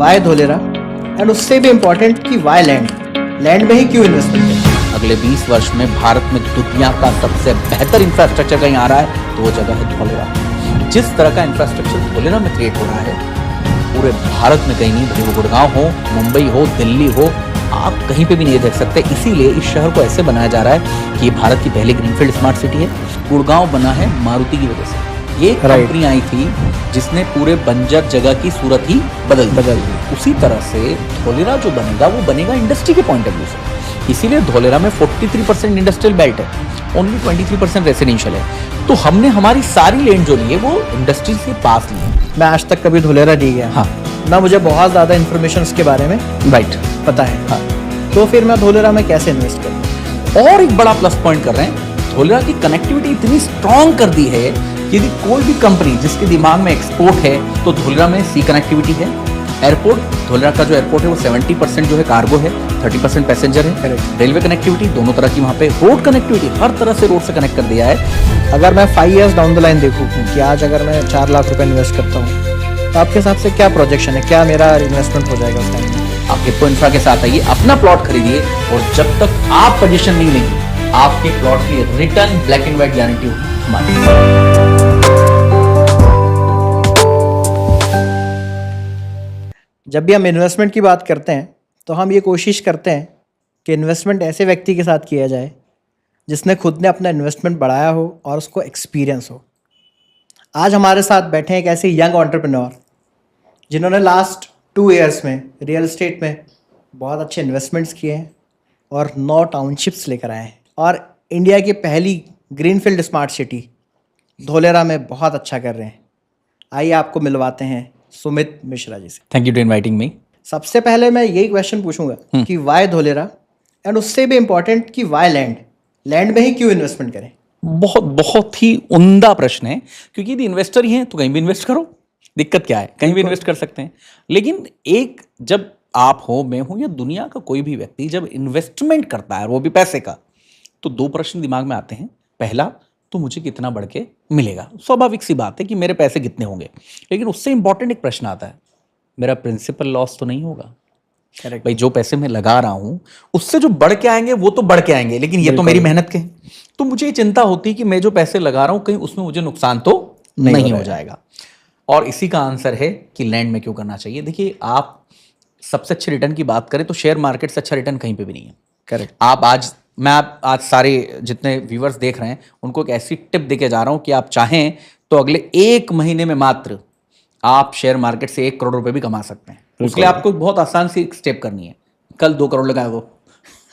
Y Dholera, and उससे भी important कि वाई लैंड, लैंड में ही क्यों इन्वेस्टमेंट करें। अगले 20 वर्ष में भारत में दुनिया का सबसे बेहतर इंफ्रास्ट्रक्चर कहीं आ रहा है तो वो जगह है धोलेरा। जिस तरह का इंफ्रास्ट्रक्चर धोलेरा में क्रिएट हो रहा है पूरे भारत में कहीं नहीं, भले वो गुड़गांव हो, मुंबई हो, दिल्ली हो, आप कहीं पे भी नहीं देख सकते। इसीलिए इस शहर को ऐसे बनाया जा रहा है कि ये भारत की पहली ग्रीनफील्ड स्मार्ट सिटी है। गुड़गांव बना है मारुति की वजह से। ये कंपनी आई थी जिसने पूरे बंजर जगह की सूरत ही बदल दी। उसी तरह से धोलेरा जो बनेगा वो बनेगा इंडस्ट्री के पॉइंट ऑफ व्यू से। इसीलिए धोलेरा में 43% इंडस्ट्रियल बेल्ट है, ओनली 23% रेसिडेंशियल है। तो हमने हमारी सारी लैंड जो ली है वो इंडस्ट्री से पास ली है। मैं आज तक कभी धोलेरा नहीं गया, हाँ ना मुझे बहुत ज़्यादा इन्फॉर्मेशन के बारे में राइट पता है। हाँ। तो फिर मैं धोलेरा में कैसे इन्वेस्ट करूँ? और एक बड़ा प्लस पॉइंट कर रहे हैं, धोलेरा की कनेक्टिविटी इतनी स्ट्रॉन्ग कर दी है कि यदि कोई भी कंपनी जिसके दिमाग में एक्सपोर्ट है तो धोलेरा में सी कनेक्टिविटी है। एयरपोर्ट, धोलेरा का जो एयरपोर्ट है वो 70% जो है कार्गो है, 30% पैसेंजर है। रेलवे कनेक्टिविटी दोनों तरह की वहाँ पे, रोड कनेक्टिविटी हर तरह से रोड से कनेक्ट कर दिया है। अगर मैं 5 years डाउन द लाइन देखूँ कि आज अगर मैं 4 लाख रुपए इन्वेस्ट करता हूँ तो आपके हिसाब से क्या प्रोजेक्शन है, क्या मेरा इन्वेस्टमेंट हो जाएगा उस टाइम में? आप हिप्पो इंफ्रा के साथ आइए, अपना प्लॉट खरीदिए और जब तक आप पोजीशन नहीं लेंगे आपके प्लॉट की return black and white guarantee होगी हमारी। जब भी हम इन्वेस्टमेंट की बात करते हैं तो हम ये कोशिश करते हैं कि इन्वेस्टमेंट ऐसे व्यक्ति के साथ किया जाए जिसने खुद ने अपना इन्वेस्टमेंट बढ़ाया हो और उसको एक्सपीरियंस हो। आज हमारे साथ बैठे हैं एक ऐसे यंग एंटरप्रेन्योर जिन्होंने लास्ट 2 years में रियल एस्टेट में बहुत अच्छे इन्वेस्टमेंट्स किए हैं और 9 टाउनशिप्स लेकर आए हैं और इंडिया की पहली ग्रीनफील्ड स्मार्ट सिटी धोलेरा में बहुत अच्छा कर रहे हैं। आइए आपको मिलवाते हैं सुमित मिश्रा जी से। Thank you to inviting me. सबसे पहले मैं यही क्वेश्चन पूछूंगा कि वाई धोलेरा, एंड उससे भी इम्पोर्टेंट कि वाई लैंड, लैंड में ही क्यों इन्वेस्टमेंट करें? बहुत बहुत ही उम्दा प्रश्न है, क्योंकि यदि इन्वेस्टर ही हैं तो कहीं भी इन्वेस्ट करो, दिक्कत क्या है, कहीं भी इन्वेस्ट कर सकते हैं। लेकिन एक, जब आप हो, मैं हूं या दुनिया का कोई भी व्यक्ति जब इन्वेस्टमेंट करता है वो भी पैसे का, तो 2 प्रश्न दिमाग में आते हैं। पहला तो मुझे कितना बढ़ के मिलेगा, स्वाभाविक सी बात है कि मेरे पैसे कितने होंगे। लेकिन उससे इंपॉर्टेंट एक प्रश्न आता है, मेरा प्रिंसिपल लॉस तो नहीं होगा? करेक्ट भाई, जो पैसे मैं लगा रहा हूं उससे जो बढ़ के आएंगे वो तो बढ़ के आएंगे, लेकिन ये तो मेरी मेहनत के हैं। तो मुझे ये चिंता होती है कि मैं जो पैसे लगा रहा हूं कहीं उसमें मुझे नुकसान तो नहीं हो जाएगा। और इसी का आंसर है कि लैंड में क्यों करना चाहिए। देखिए, आप सबसे अच्छे रिटर्न की बात करें तो शेयर मार्केट से अच्छा रिटर्न कहीं पे भी नहीं है। करेक्ट। आप आज सारे जितने व्यूवर्स देख रहे हैं उनको एक ऐसी टिप देके जा रहा हूं कि आप चाहें तो अगले 1 महीने में मात्र आप शेयर मार्केट से 1 करोड़ रुपए भी कमा सकते हैं। उसके लिए आपको बहुत आसान सी स्टेप करनी है। कल 2 करोड़ लगाए, वो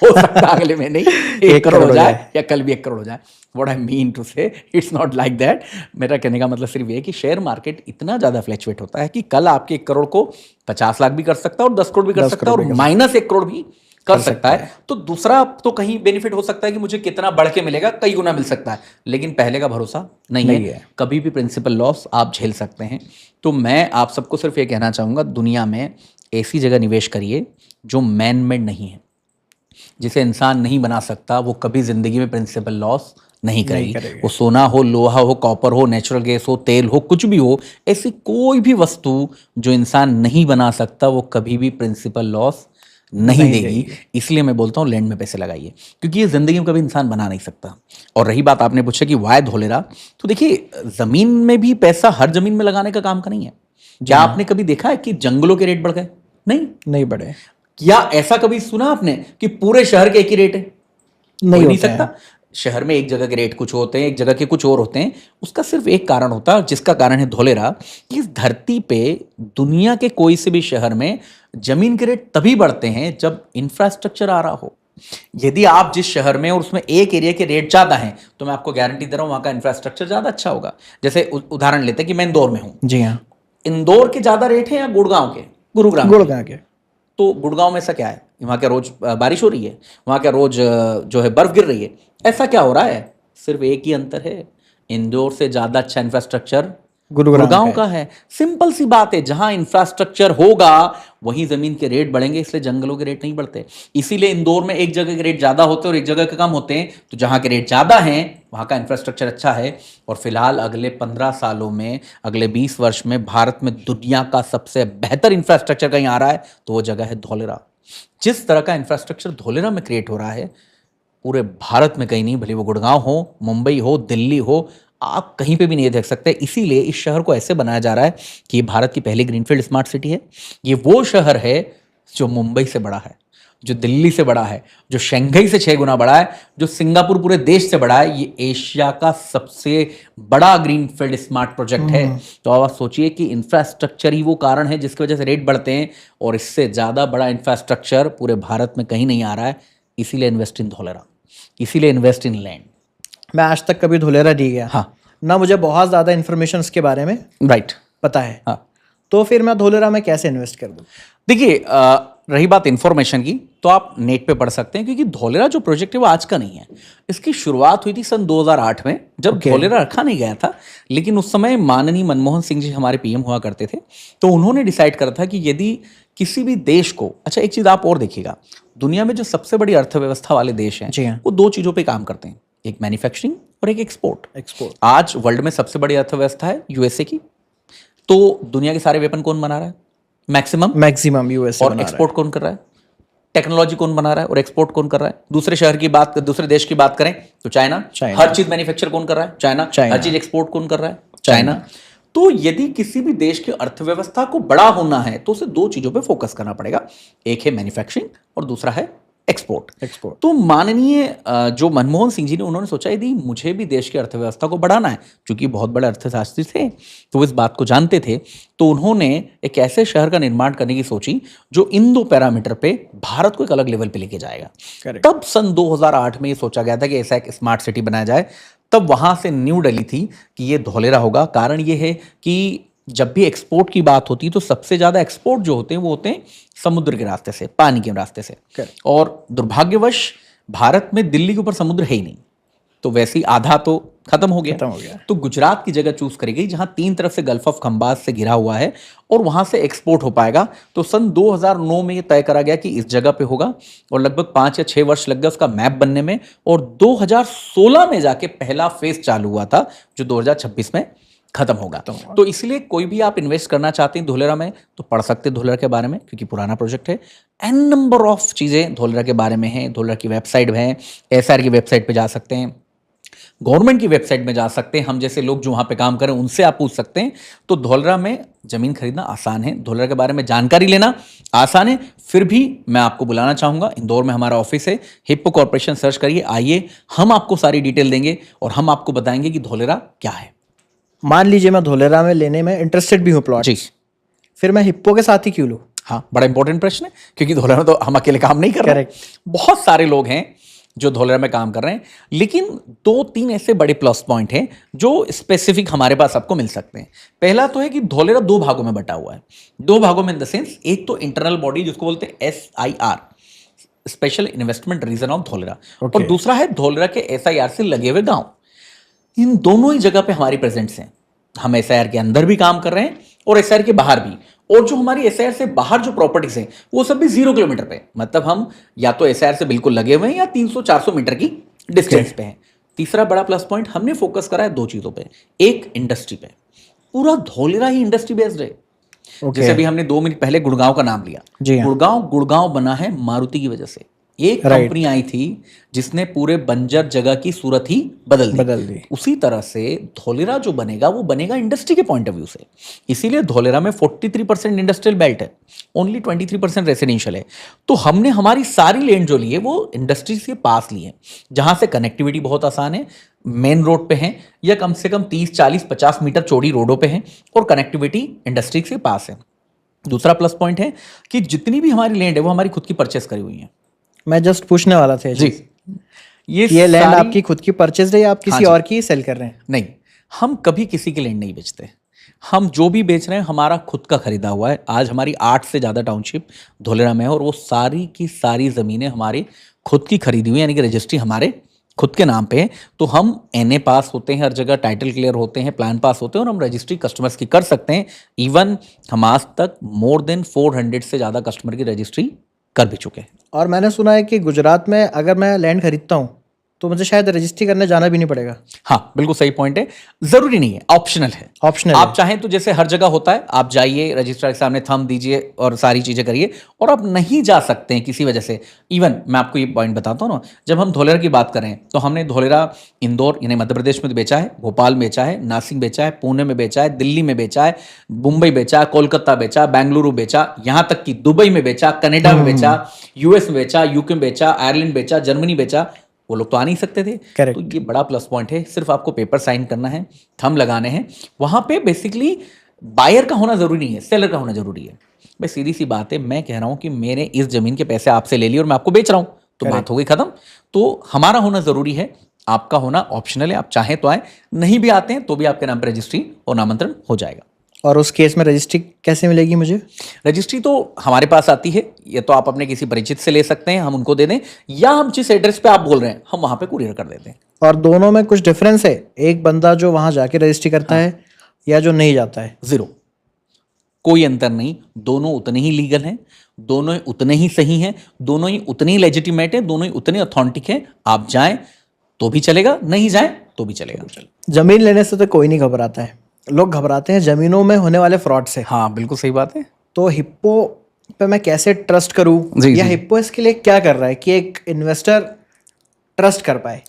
हो सकता है अगले महीने 1 करोड़ हो जाए या कल भी 1 करोड़ हो जाए। व्हाट आई मीन टू से, इट्स नॉट लाइक दैट। मेरा कहने का मतलब सिर्फ ये कि शेयर मार्केट इतना ज्यादा फ्लैक्चुएट होता है कि कल आपके 1 करोड़ को 50 लाख भी कर सकता है और 10 करोड़ भी कर सकता है और माइनस 1 करोड़ भी कर सकता है। तो दूसरा तो कहीं बेनिफिट हो सकता है कि मुझे कितना बढ़ के मिलेगा, कई गुना मिल सकता है, लेकिन पहले का भरोसा नहीं है। कभी भी प्रिंसिपल लॉस आप झेल सकते हैं। तो मैं आप सबको सिर्फ ये कहना चाहूँगा, दुनिया में ऐसी जगह निवेश करिए जो मैन मेड नहीं है, जिसे इंसान नहीं बना सकता। वो कभी जिंदगी में प्रिंसिपल लॉस नहीं करेगी। वो सोना हो, लोहा हो, कॉपर हो, नेचुरल गैस हो, तेल हो, कुछ भी हो, ऐसी कोई भी वस्तु जो इंसान नहीं बना सकता वो कभी भी प्रिंसिपल लॉस नहीं देगी। इसलिए मैं बोलता हूँ लैंड में पैसे लगाइए, क्योंकि ये जिंदगी में कभी इंसान बना नहीं सकता। और रही बात, आपने पूछा कि वाई धोलेरा, तो देखिए, जमीन में भी पैसा हर जमीन में लगाने का काम का नहीं है। क्या आपने कभी देखा है कि जंगलों के रेट बढ़ गए? नहीं बढ़े। क्या ऐसा कभी सुना आपने कि पूरे शहर के एक ही रेट है? नहीं सकता। शहर में एक जगह के रेट कुछ होते हैं, एक जगह के कुछ और होते हैं। उसका सिर्फ एक कारण होता है, जिसका कारण है धोलेरा। इस धरती पे दुनिया के कोई से भी शहर में जमीन के रेट तभी बढ़ते हैं जब इंफ्रास्ट्रक्चर आ रहा हो। यदि आप जिस शहर में और उसमें एक एरिया के रेट ज्यादा हैं तो मैं आपको गारंटी दे रहा हूं वहां का इंफ्रास्ट्रक्चर ज्यादा अच्छा होगा। जैसे उदाहरण लेते हैं कि मैं इंदौर में हूं। जी हाँ। इंदौर के ज्यादा रेट है या गुड़गांव के, गुरुग्राम के? तो गुड़गांव में ऐसा क्या है, वहाँ क्या रोज बारिश हो रही है? वहाँ क्या रोज जो है बर्फ गिर रही है? ऐसा क्या हो रहा है? सिर्फ एक ही अंतर है, इंदौर से ज़्यादा अच्छा इंफ्रास्ट्रक्चर गुड़गांव का है। सिंपल सी बात है, जहां इंफ्रास्ट्रक्चर होगा वहीं जमीन के रेट बढ़ेंगे, इसलिए जंगलों के रेट नहीं बढ़ते। इसीलिए इंदौर में एक जगह के रेट ज्यादा होते हैं और एक जगह के कम होते हैं। तो जहां के रेट ज्यादा हैं वहां का इंफ्रास्ट्रक्चर अच्छा है। और फिलहाल अगले 15 सालों में, अगले 20 वर्ष में भारत में दुनिया का सबसे बेहतर इंफ्रास्ट्रक्चर कहीं आ रहा है तो वो जगह है धौलेरा। जिस तरह का इंफ्रास्ट्रक्चर धौलेरा में क्रिएट हो रहा है पूरे भारत में कहीं नहीं, भले वो गुड़गांव हो, मुंबई हो, दिल्ली हो, आप कहीं पे भी नहीं देख सकते। इसीलिए इस शहर को ऐसे बनाया जा रहा है कि ये भारत की पहली ग्रीनफील्ड स्मार्ट सिटी है। ये वो शहर है जो मुंबई से बड़ा है, जो दिल्ली से बड़ा है, जो शंघाई से 6 गुना बड़ा है, जो सिंगापुर पूरे देश से बड़ा है। ये एशिया का सबसे बड़ा ग्रीनफील्ड स्मार्ट प्रोजेक्ट है। तो अब आप सोचिए कि इंफ्रास्ट्रक्चर ही वो कारण है जिसकी वजह से रेट बढ़ते हैं, और इससे ज़्यादा बड़ा इंफ्रास्ट्रक्चर पूरे भारत में कहीं नहीं आ रहा है। इसीलिए इन्वेस्ट इन धौलेरा, इसीलिए इन्वेस्ट इन लैंड। मैं आज तक कभी धौलेरा नहीं गया, हाँ, ना मुझे बहुत ज़्यादा इन्फॉर्मेशन इसके बारे में राइट पता है। हाँ, तो फिर मैं धौलेरा में कैसे इन्वेस्ट कर दूँ? देखिए रही बात इन्फॉर्मेशन की, तो आप नेट पे पढ़ सकते हैं, क्योंकि धौलेरा जो प्रोजेक्ट है वो आज का नहीं है। इसकी शुरुआत हुई थी सन 2008 में, जब धौलेरा रखा नहीं गया था। लेकिन उस समय माननीय मनमोहन सिंह जी हमारे पीएम हुआ करते थे, तो उन्होंने डिसाइड करा था कि यदि किसी भी देश को, अच्छा एक चीज़ आप और देखिएगा, दुनिया में जो सबसे बड़ी अर्थव्यवस्था वाले देश हैं जी हाँ। वो 2 चीज़ों पे काम करते हैं, एक मैन्युफैक्चरिंग और एक एक्सपोर्ट। आज वर्ल्ड में सबसे बड़ी अर्थव्यवस्था है यूएसए की। तो दुनिया के सारे वेपन कौन बना रहा है? Maximum USA. और एक्सपोर्ट कौन कर रहा है? टेक्नोलॉजी कौन बना रहा है और एक्सपोर्ट कौन कर रहा है? दूसरे देश की बात करें तो चाइना। हर चीज मैन्युफैक्चर कौन कर रहा है? चाइना। हर चीज एक्सपोर्ट कौन कर रहा है? चाइना। तो यदि किसी भी देश की अर्थव्यवस्था को बड़ा होना है तो उसे 2 चीजों पे फोकस करना पड़ेगा, एक है मैन्युफैक्चरिंग और दूसरा है एक्सपोर्ट। तो माननीय जो मनमोहन सिंह जी ने, उन्होंने सोचा यदि मुझे भी देश की अर्थव्यवस्था को बढ़ाना है, क्योंकि बहुत बड़े अर्थशास्त्री थे तो वो इस बात को जानते थे, तो उन्होंने एक ऐसे शहर का निर्माण करने की सोची जो इन 2 पैरामीटर पे भारत को एक अलग लेवल पे लेके जाएगा। तब सन 2008 में ये सोचा गया था कि ऐसा एक स्मार्ट सिटी बनाया जाए। तब वहां से न्यू डली थी कि ये धौलेरा होगा। कारण ये है कि जब भी एक्सपोर्ट की बात होती है तो सबसे ज्यादा एक्सपोर्ट जो होते हैं वो होते हैं समुद्र के रास्ते से, पानी के रास्ते से। और दुर्भाग्यवश भारत में दिल्ली के ऊपर समुद्र है ही नहीं, तो वैसे ही आधा तो खत्म हो गया। तो गुजरात की जगह चूज करी गई जहां 3 तरफ से गल्फ ऑफ खंबात से घिरा हुआ है और वहां से एक्सपोर्ट हो पाएगा। तो सन 2009 में ये तय करा गया कि इस जगह पे होगा, और लगभग 5 या 6 वर्ष लग गए उसका मैप बनने में। और 2016 में जाके पहला फेज चालू हुआ था जो 2026 में खत्म होगा। तो इसलिए कोई भी आप इन्वेस्ट करना चाहते हैं धौलेरा में तो पढ़ सकते हैं धौलेरा के बारे में, क्योंकि पुराना प्रोजेक्ट है। एन नंबर ऑफ चीजें धौलेरा के बारे में है। धौलेरा की वेबसाइट है, एसआर की वेबसाइट पे जा सकते हैं, गवर्नमेंट की वेबसाइट में जा सकते हैं, हम जैसे लोग जो वहां पे काम करें उनसे आप पूछ सकते हैं। तो धौलेरा में जमीन खरीदना आसान है, धौलेरा के बारे में जानकारी लेना आसान है। फिर भी मैं आपको बुलाना चाहूंगा, इंदौर में हमारा ऑफिस है, हिप्पो कॉर्पोरेशन सर्च करिए, आइए, हम आपको सारी डिटेल देंगे और हम आपको बताएंगे कि धौलेरा क्या है। मान लीजिए मैं धौलेरा में लेने में इंटरेस्टेड भी हूँ प्लॉट जी, फिर मैं हिप्पो के साथ ही क्यों लूँ? हाँ, बड़ा इंपॉर्टेंट प्रश्न है, क्योंकि धौलेरा तो हम अकेले काम नहीं कर रहे हैं, बहुत सारे लोग हैं जो धौलेरा में काम कर रहे हैं। लेकिन 2-3 ऐसे बड़े प्लस पॉइंट हैं जो स्पेसिफिक हमारे पास आपको मिल सकते हैं। पहला तो है कि धौलेरा 2 भागों में बटा हुआ है। 2 भागों में इन द सेंस, एक तो इंटरनल बॉडी जिसको बोलते हैं SIR, special investment region of Dholera, और दूसरा है धौलेरा के SIR से लगे हुए गांव। इन दोनों ही जगह पे हमारी प्रेजेंस है। हम SIR के अंदर भी काम कर रहे हैं और SIR के बाहर भी। और जो हमारी SIR से बाहर जो प्रॉपर्टीज हैं वो सब भी 0 किलोमीटर पे, मतलब हम या तो SIR से बिल्कुल लगे हुए हैं या 300-400 मीटर की डिस्टेंस पे हैं। तीसरा बड़ा प्लस पॉइंट, हमने फोकस करा है 2 चीजों पे, एक इंडस्ट्री पे, पूरा धौलेरा ही इंडस्ट्री बेस्ड है। जैसे अभी हमने 2 मिनट पहले गुड़गांव का नाम लिया, गुड़गांव बना है मारुति की वजह से। एक कंपनी आई थी जिसने पूरे बंजर जगह की सूरत ही बदल दी। उसी तरह से धौलेरा जो बनेगा वो बनेगा इंडस्ट्री के पॉइंट ऑफ व्यू से। इसीलिए धौलेरा में 43% इंडस्ट्रियल बेल्ट है, ओनली 23% रेसिडेंशियल है। तो हमने हमारी सारी लैंड जो ली है वो इंडस्ट्री से पास ली है, जहां से कनेक्टिविटी बहुत आसान है, मेन रोड पे है या कम से कम 30-40-50 मीटर चौड़ी रोडों पे है और कनेक्टिविटी इंडस्ट्री से पास है। दूसरा प्लस पॉइंट है कि जितनी भी हमारी लैंड है वो हमारी खुद की परचेस करी हुई है। मैं जस्ट पूछने वाला था जी, ये लैंड आपकी खुद की परचेज है या आप किसी और की सेल कर रहे हैं? नहीं, हम कभी किसी की लैंड नहीं बेचते। हम जो भी बेच रहे हैं हमारा खुद का खरीदा हुआ है। आज हमारी 8 से ज़्यादा टाउनशिप धौलेरा में है और वो सारी की सारी ज़मीनें हमारी खुद की खरीदी हुई, यानी कि रजिस्ट्री हमारे खुद के नाम पे, तो हम NA पास होते हैं, हर जगह टाइटल क्लियर होते हैं, प्लान पास होते हैं, और हम रजिस्ट्री कस्टमर्स की कर सकते हैं। इवन हम आज तक मोर देन 400 से ज़्यादा कस्टमर की रजिस्ट्री कर भी चुके हैं। और मैंने सुना है कि गुजरात में अगर मैं लैंड खरीदता हूँ तो मुझे शायद रजिस्ट्री करने जाना भी नहीं पड़ेगा। हाँ, बिल्कुल सही पॉइंट है। जरूरी नहीं है, ऑप्शनल है। ऑप्शनल आप चाहें तो जैसे हर जगह होता है, आप जाइए रजिस्ट्रार के सामने थंब दीजिए और सारी चीजें करिए, और आप नहीं जा सकते हैं किसी वजह से। इवन मैं आपको ये पॉइंट बताता हूँ ना, जब हम धोलेरा की बात करें तो हमने धोलेरा इंदौर यानी मध्य प्रदेश में बेचा है, भोपाल में बेचा है, नासिक बेचा है, पुणे में बेचा है, दिल्ली में बेचा है, मुंबई बेचा, कोलकाता बेचा, बेंगलुरु बेचा, यहां तक कि दुबई में बेचा, कनाडा में बेचा, US में बेचा, UK में बेचा, आयरलैंड बेचा, जर्मनी बेचा। वो लोग तो आ नहीं सकते थे। Correct. तो ये बड़ा प्लस पॉइंट है। सिर्फ आपको पेपर साइन करना है, थंब लगाने हैं। वहां पे बेसिकली बायर का होना जरूरी नहीं है, सेलर का होना जरूरी है। भाई सीधी सी बात है, मैं कह रहा हूं कि मैंने इस जमीन के पैसे आपसे ले लिए और मैं आपको बेच रहा हूं, तो बात हो गई खत्म। तो हमारा होना जरूरी है, आपका होना ऑप्शनल है। आप चाहें तो आए, नहीं भी आते हैं तो भी आपके नाम पर रजिस्ट्री और नामांतरण हो जाएगा। और उस केस में रजिस्ट्री कैसे मिलेगी मुझे? रजिस्ट्री तो हमारे पास आती है, या तो आप अपने किसी परिचित से ले सकते हैं, हम उनको दे दें, या हम जिस एड्रेस पे आप बोल रहे हैं हम वहां पे कुरियर कर देते हैं। और दोनों में कुछ डिफरेंस है? एक बंदा जो वहां जाके रजिस्ट्री करता है या जो नहीं जाता है? जीरो, कोई अंतर नहीं। दोनों उतने ही लीगल हैं, दोनों ही उतने ही सही हैं, दोनों ही उतने ही लेजिटिमेट हैं, दोनों ही उतने ऑथेंटिक हैं। आप जाएं तो भी चलेगा, नहीं जाएं तो भी चलेगा। जमीन लेने से तो कोई नहीं घबराता है, लोग घबराते हैं जमीनों में होने वाले फ्रॉड से। हाँ, बिल्कुल सही बात है। तो हिप्पो पे मैं कैसे ट्रस्ट करूं, जी, या जी। हिप्पो इसके लिए क्या कर रहा है कि एक इन्वेस्टर ट्रस्ट कर पाए?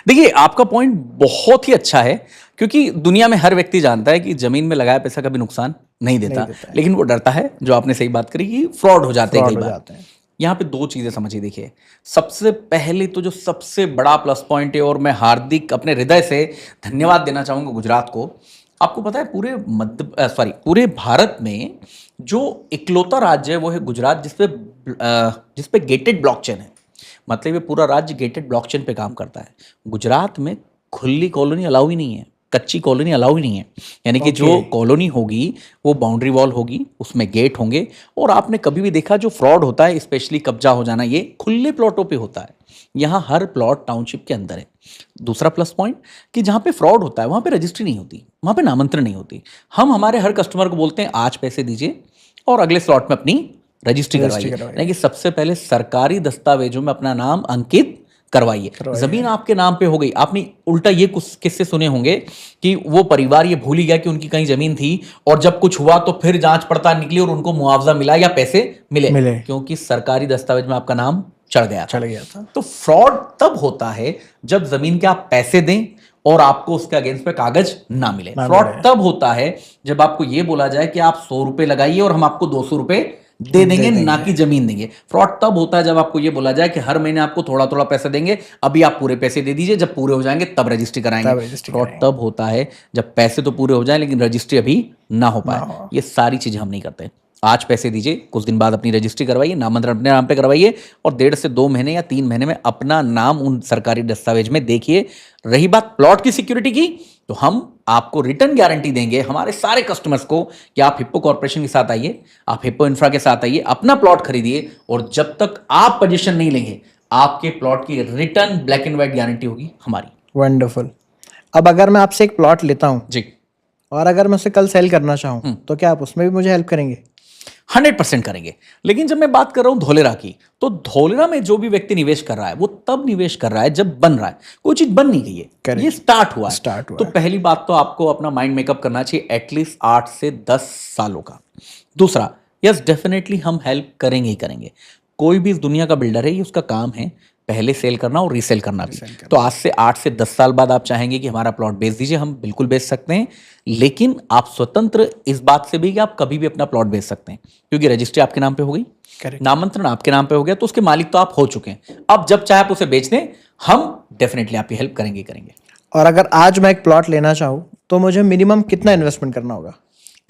देखिए, आपका पॉइंट बहुत ही अच्छा है, क्योंकि दुनिया में हर व्यक्ति जानता है कि जमीन में लगाया पैसा कभी नुकसान नहीं देता, लेकिन वो डरता है, जो आपने सही बात करी, कि फ्रॉड हो जाते हैं कई बार। यहाँ पे दो चीजें समझिए। देखिए, सबसे पहले तो जो सबसे बड़ा प्लस पॉइंट है, और मैं हार्दिक अपने हृदय से धन्यवाद देना चाहूंगा गुजरात को। आपको पता है पूरे भारत में जो इकलौता राज्य है वो है गुजरात, जिसपे गेटेड ब्लॉकचेन है। मतलब ये पूरा राज्य गेटेड ब्लॉकचेन पे काम करता है। गुजरात में खुली कॉलोनी अलाउ ही नहीं है, कच्ची कॉलोनी अलाउ ही नहीं है। यानी कि जो कॉलोनी होगी वो बाउंड्री वॉल होगी, उसमें गेट होंगे। और आपने कभी भी देखा जो फ्रॉड होता है, स्पेशली कब्जा हो जाना, ये खुले प्लॉटों पे होता है। यहाँ हर प्लॉट टाउनशिप के अंदर है। दूसरा प्लस पॉइंट कि जहाँ पे फ्रॉड होता है वहाँ पे रजिस्ट्री नहीं होती, वहाँ पे नामांतरण नहीं होती। हम हमारे हर कस्टमर को बोलते हैं आज पैसे दीजिए और अगले स्लॉट में अपनी रजिस्ट्री करवाइए। यानी कि सबसे पहले सरकारी दस्तावेजों में अपना नाम अंकित करवाइए। जमीन आपके नाम पे हो गई। आपने उल्टा ये कुछ किस्से सुने होंगे कि वो परिवार ये भूल ही गया कि उनकी कहीं जमीन थी, और जब कुछ हुआ तो फिर जांच पड़ताल निकली और उनको मुआवजा मिला या पैसे मिले, क्योंकि सरकारी दस्तावेज में आपका नाम चढ़ गया था। तो फ्रॉड तब होता है जब जमीन के आप पैसे दें और आपको उसके अगेंस्ट पे कागज ना मिले। फ्रॉड तब होता है जब आपको ये बोला जाए कि आप 100 रुपए लगाइए और हम आपको 200 रुपए दे देंगे, ना कि जमीन देंगे। फ्रॉड तब होता है जब आपको ये बोला जाए कि हर महीने आपको थोड़ा थोड़ा पैसा देंगे, अभी आप पूरे पैसे दे दीजिए, जब पूरे हो जाएंगे तब रजिस्ट्री कराएंगे। फ्रॉड तब होता है जब पैसे तो पूरे हो जाए लेकिन रजिस्ट्री अभी ना हो पाए। ये सारी चीजें हम नहीं करते। आज पैसे दीजिए, कुछ दिन बाद अपनी रजिस्ट्री करवाइए, नामांतरण अपने नाम पे करवाइए, और 1.5 से 2 महीने या 3 महीने में अपना नाम उन सरकारी दस्तावेज में देखिए। रही बात प्लॉट की सिक्योरिटी की, तो हम आपको रिटर्न गारंटी देंगे हमारे सारे कस्टमर्स को कि आप हिप्पो कॉर्पोरेशन के साथ आइए, आप हिप्पो इंफ्रा के साथ आइए, अपना प्लॉट खरीदिए, और जब तक आप पोजीशन नहीं लेंगे आपके प्लॉट की return black and white guarantee होगी हमारी। वंडरफुल। अब अगर मैं आपसे एक प्लॉट लेता हूं जी, और अगर मैं उसे कल सेल करना चाहूं तो क्या आप उसमें भी मुझे हेल्प करेंगे? 100% करेंगे। लेकिन जब मैं बात कर रहा हूं धोलेरा की, तो धोलेरा में जो भी व्यक्ति निवेश कर रहा है वो तब निवेश कर रहा है जब बन रहा है। कोई चीज बन नहीं गई है, ये स्टार्ट हुआ है। तो पहली बात तो आपको अपना माइंड मेकअप करना चाहिए एटलीस्ट 8 से 10 सालों का। दूसरा, यस डेफिनेटली हम हेल्प करेंगे ही करेंगे। कोई भी इस दुनिया का बिल्डर है, ये उसका काम है पहले सेल करना और रीसेल करना भी। तो आज से 8 से 10 साल बाद आप चाहेंगे कि हमारा प्लॉट बेच दीजिए, हम बिल्कुल बेच सकते हैं। लेकिन आप स्वतंत्र इस बात से भी कि आप कभी भी अपना प्लॉट बेच सकते हैं, क्योंकि रजिस्ट्री आपके नाम पे हो गई, नामांतरण आपके नाम पे हो गया, तो उसके मालिक तो आप हो चुके हैं। अब जब चाहे आप उसे बेच दें, हम डेफिनेटली आपकी हेल्प करेंगे। और अगर आज मैं एक प्लॉट लेना चाहूँ तो मुझे मिनिमम कितना इन्वेस्टमेंट करना होगा?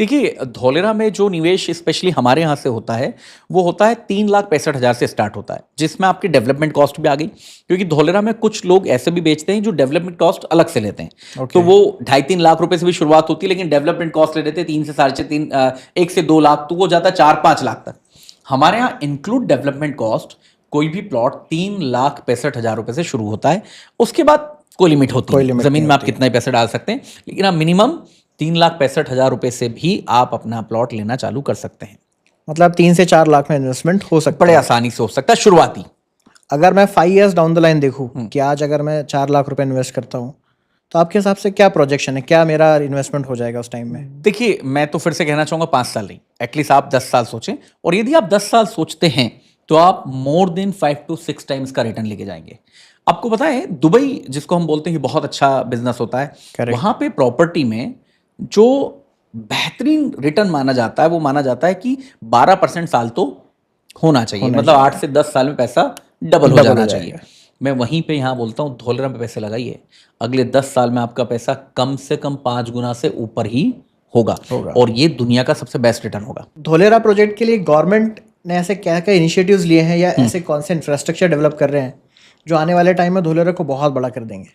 देखिए, धोलेरा में जो निवेश स्पेशली हमारे यहाँ से होता है वो होता है 3,65,000 से स्टार्ट होता है, जिसमें आपकी डेवलपमेंट कॉस्ट भी आ गई। क्योंकि धोलेरा में कुछ लोग ऐसे भी बेचते हैं जो डेवलपमेंट कॉस्ट अलग से लेते हैं। तो वो 2.5-3 लाख रुपए से भी शुरुआत होती है, लेकिन डेवलपमेंट कॉस्ट ले लेते हैं 3 से 3.5 1 से 2 लाख, तो वो जाता है 4-5 लाख तक। हमारे यहाँ इंक्लूड डेवलपमेंट कॉस्ट कोई भी प्लॉट 3,65,000 रुपए से शुरू होता है। उसके बाद कोई लिमिट होती कोई है, लिमिट जमीन नहीं में आप कितना ही पैसे डाल सकते हैं, लेकिन आप मिनिमम 3,65,000 रुपए से भी आप अपना प्लॉट लेना चालू कर सकते हैं। मतलब 3 से 4 लाख में इन्वेस्टमेंट हो सकता बड़े है। आसानी से हो सकता है शुरुआती। अगर मैं 5 years डाउन द लाइन देखूं कि आज अगर मैं 4 लाख रुपए इन्वेस्ट करता हूं, तो आपके हिसाब से क्या प्रोजेक्शन है, क्या मेरा इन्वेस्टमेंट हो जाएगा उस टाइम में? देखिए, मैं तो फिर से कहना चाहूंगा 5 साल नहीं, एटलीस्ट आप 10 साल सोचें। और यदि आप 10 साल सोचते हैं तो आप मोर देन 5 to 6 टाइम्स का रिटर्न लेके जाएंगे। आपको पता है, दुबई जिसको हम बोलते हैं कि बहुत अच्छा बिजनेस होता है, Correct. वहां पे प्रॉपर्टी में जो बेहतरीन रिटर्न माना जाता है वो माना जाता है कि 12% साल तो होना चाहिए, मतलब 8 से 10 साल में पैसा डबल हो जाना चाहिए। मैं वहीं पे यहाँ बोलता हूँ, धोलेरा में पैसे लगाइए, अगले 10 साल में आपका पैसा कम से कम 5 गुना से ऊपर ही होगा और ये दुनिया का सबसे बेस्ट रिटर्न होगा। धोलेरा प्रोजेक्ट के लिए गवर्नमेंट ने ऐसे क्या क्या इनिशिएटिव्स लिए हैं या ऐसे कौन से इंफ्रास्ट्रक्चर डेवलप कर रहे हैं जो आने वाले टाइम में धोलेरा को बहुत बड़ा कर देंगे?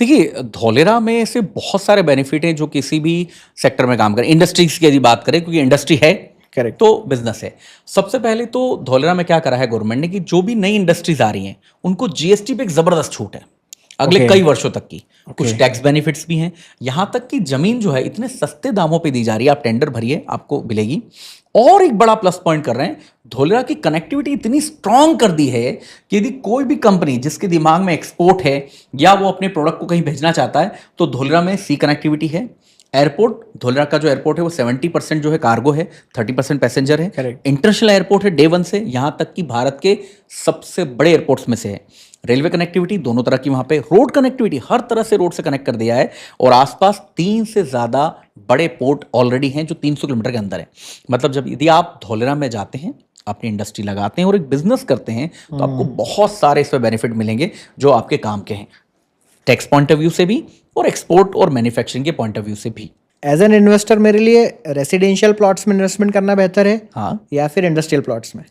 देखिए, धोलेरा में ऐसे बहुत सारे बेनिफिट हैं जो किसी भी सेक्टर में काम करें। इंडस्ट्रीज की यदि बात करें, क्योंकि इंडस्ट्री है करेक्ट, तो बिजनेस है। सबसे पहले तो धोलेरा में क्या करा है गवर्नमेंट ने कि जो भी नई इंडस्ट्रीज आ रही हैं उनको जीएसटी पे एक जबरदस्त छूट है अगले कई वर्षों तक की। कुछ टैक्स बेनिफिट्स भी हैं, यहां तक कि जमीन जो है इतने सस्ते दामों पे दी जा रही है, आप टेंडर भरिए आपको मिलेगी। और एक बड़ा प्लस पॉइंट कर रहे हैं, धोलेरा की कनेक्टिविटी इतनी स्ट्रांग कर दी है कि यदि कोई भी कंपनी जिसके दिमाग में एक्सपोर्ट है या वो अपने प्रोडक्ट को कहीं भेजना चाहता है तो धोलेरा में सी कनेक्टिविटी है। एयरपोर्ट, धोलेरा का जो एयरपोर्ट है वो 70% जो है कार्गो है, 30% पैसेंजर है। Correct. इंटरनेशनल एयरपोर्ट है डे 1 से, यहां तक कि भारत के सबसे बड़े एयरपोर्ट्स में से है। रेलवे कनेक्टिविटी दोनों तरह की वहां पे, रोड कनेक्टिविटी हर तरह से रोड से कनेक्ट कर दिया है। और आसपास 3 से ज्यादा बड़े पोर्ट ऑलरेडी हैं जो 300 किलोमीटर के अंदर है। मतलब जब यदि आप धोलेरा में जाते हैं, अपनी इंडस्ट्री लगाते हैं और एक बिजनेस करते हैं तो आपको बहुत सारे इसमें बेनिफिट मिलेंगे जो आपके काम के हैं, टैक्स पॉइंट ऑफ व्यू से भी और एक्सपोर्ट और मैन्युफैक्चरिंग के पॉइंट ऑफ व्यू से भी। एज एन इन्वेस्टर मेरे लिए रेसिडेंशियल प्लॉट्स में इन्वेस्टमेंट करना बेहतर है हाँ, या फिर इंडस्ट्रियल प्लॉट्स में?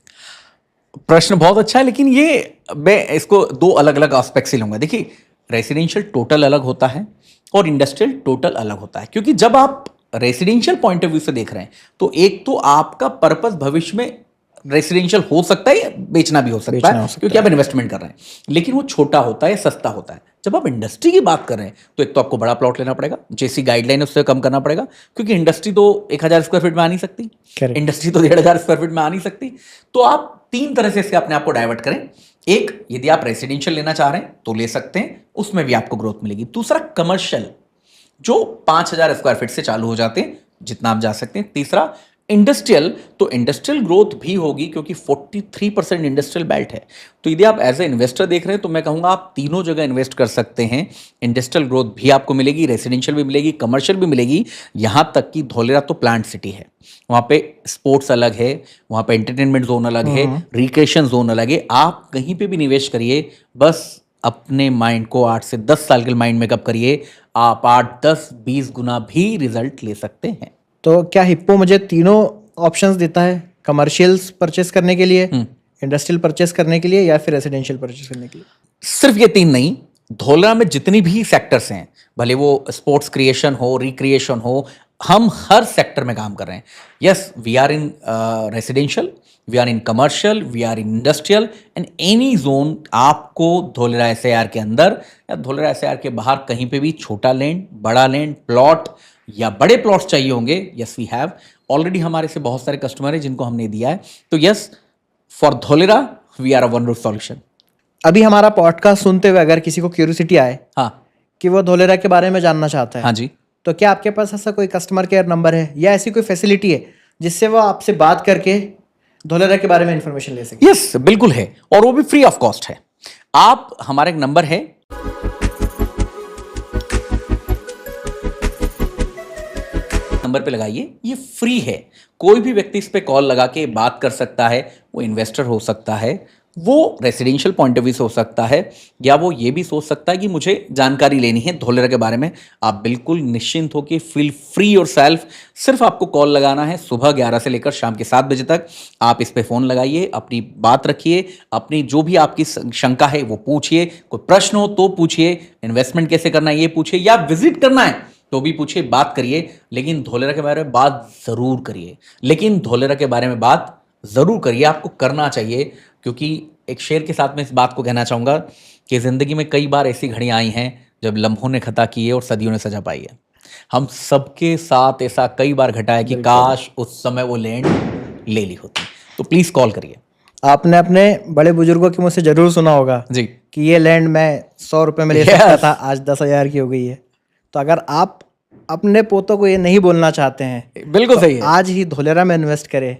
प्रश्न बहुत अच्छा है, लेकिन ये मैं इसको दो अलग अलग एस्पेक्ट से लूंगा। देखिए, रेसिडेंशियल टोटल अलग होता है और इंडस्ट्रियल टोटल अलग होता है। क्योंकि जब आप रेसिडेंशियल पॉइंट ऑफ व्यू से देख रहे हैं तो एक तो आपका पर्पस भविष्य में रेसिडेंशियल हो सकता है, बेचना भी हो सकता है क्योंकि आप इन्वेस्टमेंट कर रहे हैं, लेकिन वो छोटा होता है, सस्ता होता है। जब आप इंडस्ट्री की बात कर रहे हैं तो एक तो आपको बड़ा प्लॉट लेना पड़ेगा, जैसी गाइडलाइन उससे कम करना पड़ेगा, क्योंकि इंडस्ट्री तो 1,000 स्क्वायर फीट में आ नहीं सकती, इंडस्ट्री तो 1,500 स्क्वायर फीट में आ नहीं सकती। तो आप 3 तरह से इससे अपने आप को डाइवर्ट करें। एक, यदि आप रेसिडेंशियल लेना चाह रहे हैं तो ले सकते हैं, उसमें भी आपको ग्रोथ मिलेगी। दूसरा, कमर्शियल जो 5,000 स्क्वायर फीट से चालू हो जाते हैं, जितना आप जा सकते हैं। तीसरा, इंडस्ट्रियल, तो इंडस्ट्रियल ग्रोथ भी होगी क्योंकि 43% इंडस्ट्रियल बेल्ट है। तो यदि आप एज ए इन्वेस्टर देख रहे हैं तो मैं कहूंगा आप तीनों जगह इन्वेस्ट कर सकते हैं। इंडस्ट्रियल ग्रोथ भी आपको मिलेगी, रेसिडेंशियल भी मिलेगी, कमर्शियल भी मिलेगी। यहां तक कि धोलेरा तो प्लांट सिटी है, वहां पे स्पोर्ट्स अलग है, वहां पे एंटरटेनमेंट जोन अलग है, रिक्रिएशन जोन अलग है। आप कहीं पे भी निवेश करिए, बस अपने माइंड को 8 से 10 साल के माइंड मेकअप करिए, आप 8, 10, 20 गुना भी रिजल्ट ले सकते हैं। तो क्या हिप्पो मुझे तीनों ऑप्शंस देता है, कमर्शियल्स परचेस करने के लिए, इंडस्ट्रियल परचेस करने के लिए या फिर रेसिडेंशियल परचेस करने के लिए? सिर्फ ये 3 नहीं, धोलेरा में जितनी भी सेक्टर्स हैं, भले वो स्पोर्ट्स क्रिएशन हो, रिक्रिएशन हो, हम हर सेक्टर में काम कर रहे हैं। Yes, we are in residential, we are in commercial, we are in industrial and any zone. आपको धोलेरा एसआईआर के अंदर या धोलेरा एसआईआर के बाहर कहीं पे भी छोटा लैंड, बड़ा लैंड, प्लॉट या बड़े प्लॉट्स चाहिए होंगे, यस वी हैव ऑलरेडी। हमारे से बहुत सारे कस्टमर हैं जिनको हमने दिया है। तो yes, for Dholera we are a one route solution. अभी हमारा पॉडकास्ट सुनते हुए अगर किसी को क्यूरियोसिटी आए हाँ कि वो धोलेरा के बारे में जानना चाहता है, हाँ जी, तो क्या आपके पास ऐसा कोई कस्टमर केयर नंबर है या ऐसी कोई फैसिलिटी है जिससे वो आपसे बात करके धोलेरा के बारे में इंफॉर्मेशन ले सके? यस, बिल्कुल है, और वो भी फ्री ऑफ कॉस्ट है। आप, हमारा एक नंबर है, नंबर पे लगाइए, ये फ्री है। कोई भी व्यक्ति इस पे कॉल लगा के बात कर सकता है। वो इन्वेस्टर हो सकता है, वो रेसिडेंशियल पॉइंट ऑफ व्यू से हो सकता है, या वो ये भी सोच सकता है कि मुझे जानकारी लेनी है धोलेरा के बारे में। आप बिल्कुल निश्चिंत होकर फील फ्री योर सेल्फ। सिर्फ आपको कॉल लगाना है सुबह 11 से लेकर शाम के 7 बजे तक। आप इस पे फ़ोन लगाइए, अपनी बात रखिए, अपनी जो भी आपकी शंका है वो पूछिए, कोई प्रश्न हो तो पूछिए, इन्वेस्टमेंट कैसे करना है ये पूछिए, या विजिट करना है तो भी पूछिए, बात करिए। लेकिन धोलेरा के बारे में बात ज़रूर करिए, लेकिन धोलेरा के बारे में बात ज़रूर करिए, आपको करना चाहिए, क्योंकि एक शेर के साथ में इस बात को कहना चाहूँगा कि ज़िंदगी में कई बार ऐसी घड़ियाँ आई हैं जब लम्हों ने खता की है और सदियों ने सजा पाई है। हम सबके साथ ऐसा कई बार घटा है कि काश उस समय वो लैंड ले ली होती। तो प्लीज़ कॉल करिए। आपने अपने बड़े बुजुर्गों के मुँह से जरूर सुना होगा जी कि ये लैंड मैं 100 रुपये में ले सकता था, आज 10,000 की हो गई है। तो अगर आप अपने पोतों को ये नहीं बोलना चाहते हैं, बिल्कुल सही है। आज ही धोलेरा में इन्वेस्ट करें।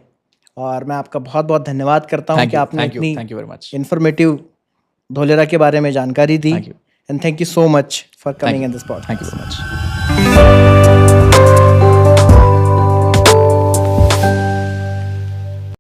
और मैं आपका बहुत बहुत धन्यवाद करता हूँ कि आपने इतनी thank you very much. Informative Dholera के बारे में जानकारी दी। Thank you. And thank you so much for coming in this podcast. Thank you very much.